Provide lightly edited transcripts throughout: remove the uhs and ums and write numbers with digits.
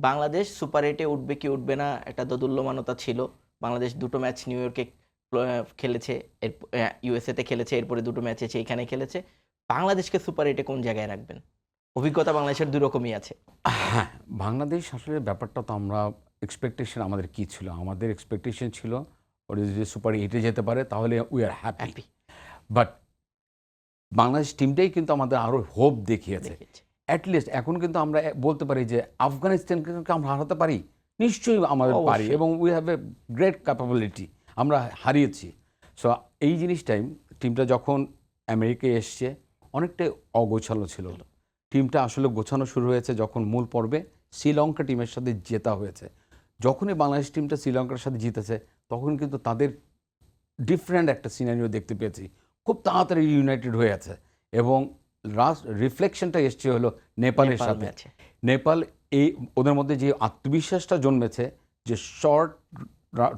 Bangladesh super 8-এ উঠবে কি উঠবে না একটা দোদুল্যমানতা ছিল। বাংলাদেশ ২ টো ম্যাচ নিউ ইয়র্কে খেলেছে। ইউএসএ তে খেলেছে। এরপরে ২ টো ম্যাচ এইখানে খেলেছে। বাংলাদেশকে সুপার 8-এ কোন জায়গায় রাখবেন? অভিজ্ঞতা বাংলাদেশের ২ রকমই আছে। হ্যাঁ, বাংলাদেশ আসলে ব্যাপারটা তো আমরা এক্সপেকটেশন আমাদের কি ছিল? আমাদের এক্সপেকটেশন ছিল ওরা যদি সুপার 8 এ যেতে পারে তাহলে we are happy. Happy but Bangladesh টিমটাই কিন্তু আমাদের আরো হোপ দেখিয়েছে। দেখেছি। এট লিস্ট এখন কিন্তু আমরা বলতে পারি যে আফগানিস্তানকে কি আমরা হারাতে পারি? নিশ্চয়ই আমাদের পারি অবশ্যই। এবং we have a great capability. আমরা হারিয়েছি। সো এই জিনিসটাই টিমটা যখন আমেরিকায় এসছে অনেকটাই অগোছালো ছিল। টিমটা আসলে গোছানো শুরু হয়েছে যখন মূল পর্বে শ্রীলঙ্কা টিমের সাথে জেতা হয়েছে। যখনই বাংলাদেশ টিমটা শ্রীলঙ্কার সাথে জিতেছে তখন কিন্তু তাদের ডিফারেন্ট একটা সিনারিও দেখতে পেয়েছি। খুব তাড়াতাড়ি ইউনাইটেড হয়ে আছে এবং লাস্ট রিফ্লেকশনটা এসছে হলো নেপালের নেপাল সাথে। ম্যাচে। নেপাল এই ওদের মধ্যে যে আত্মবিশ্বাসটা জন্মেছে যে শর্ট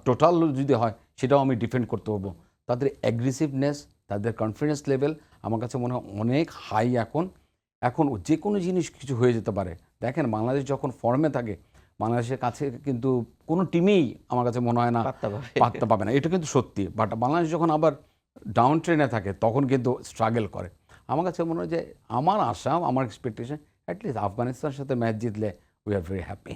টোটাল যদি হয় সেটাও আমি ডিফেন্ড করতে পারবো। তাদের অ্যাগ্রেসিভনেস, তাদের কনফিডেন্স লেভেল আমার কাছে মনে হয় অনেক হাই এখন। এখন যে কোনো জিনিস কিছু হয়ে যেতে পারে। দেখেন বাংলাদেশ যখন ফর্মে থাকে বাংলাদেশের কাছে কিন্তু কোনো টিমেই আমার কাছে মনে হয় না পাত্তা পাবে। পাত্তা পাবে না। এটা কিন্তু সত্যি। বাট বাংলাদেশ যখন আবার ডাউন ট্রেনে থাকে তখন কিন্তু স্ট্রাগল করে। আমার কাছে মনে হয় যে আমার আশা, আমার এক্সপেকটেশন এট লিস্ট আফগানিস্তানের সাথে ম্যাচ জিতলে উই আর ভেরি হ্যাপি।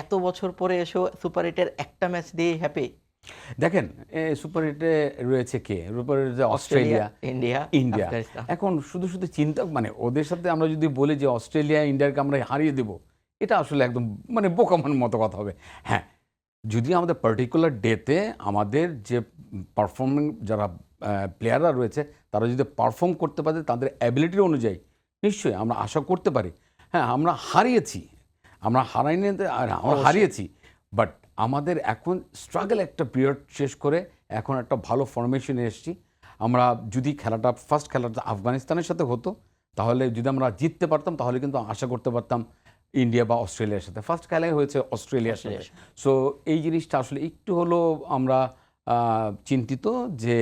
এত বছর পরে এসেও সুপার 8-এর একটা ম্যাচ দিয়েই হ্যাপি? দেখেন সুপার 8-এ রয়েছে কে? সুপার 8-এ অস্ট্রেলিয়া, ইন্ডিয়া, ইন্ডিয়া। আফগানিস্তান। এখন শুধু চিন্তা মানে ওদের সাথে আমরা যদি বলি যে অস্ট্রেলিয়া, ইন্ডিয়াকে আমরা হারিয়ে দেব, এটা আসলে একদম মানে বোকামার মতো কথা হবে। হ্যাঁ, যদি আমাদের পার্টিকুলার ডেতে আমাদের যে পারফর্মিং যারা প্লেয়াররা রয়েছে তারা যদি পারফর্ম করতে পারে তাদের অ্যাবিলিটি অনুযায়ী নিশ্চয়ই আমরা আশা করতে পারি। হ্যাঁ, আমরা হারিয়েছি। আমরা হারাইনি আর আমরা অবশ্যই। হারিয়েছি। বাট আমাদের এখন স্ট্রাগল একটা পিরিয়ড শেষ করে এখন একটা ভালো ফরমেশনে এসেছি। আমরা যদি ফার্স্ট খেলাটা আফগানিস্তানের সাথে হতো তাহলে যদি আমরা জিততে পারতাম তাহলে কিন্তু আশা করতে পারতাম ইন্ডিয়া বা অস্ট্রেলিয়ার সাথে। ফার্স্ট খেলাই হয়েছে অস্ট্রেলিয়ার সাথে। অস্ট্রেলিয়ার সো এই জিনিসটা আসলে একটু হলো আমরা চিন্তিত যে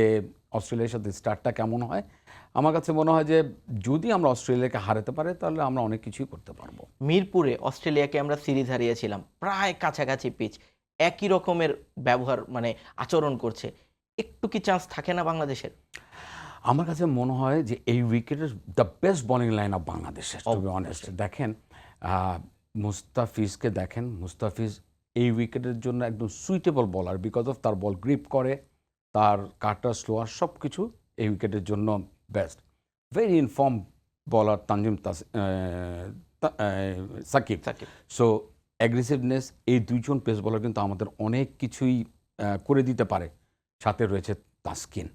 অস্ট্রেলিয়ার সাথে স্টার্টটা কেমন হয়। আমার কাছে মনে হয় যে যদি আমরা অস্ট্রেলিয়াকে হারাতে পারি তাহলে আমরা অনেক কিছুই করতে পারবো। মিরপুরে অস্ট্রেলিয়াকে আমরা সিরিজ হারিয়েছিলাম। প্রায় কাছাকাছি পিচ। একই রকমের ব্যবহার মানে আচরণ করছে। একটু কি চান্স থাকে না বাংলাদেশের? আমার কাছে মনে হয় যে এই উইকেটের the best bowling line of বাংলাদেশের টু বি অনেস্ট। অবশ্যই। দেখেন মুস্তাফিজকে দেখেন, মুস্তাফিজ এই উইকেটের জন্য একদম সুইটেবল বোলার বিকজ অফ তার বল গ্রিপ করে, তার কাটার স্লোয়ার সব কিছু এই উইকেটের জন্য বেস্ট। ভেরি ইনফর্ম বলার তানজিম সাকিব। সাকিব। সো অ্যাগ্রেসিভনেস এই দুইজন পেস বলার কিন্তু আমাদের অনেক কিছুই করে দিতে পারে। সাথে রয়েছে তাসকিন।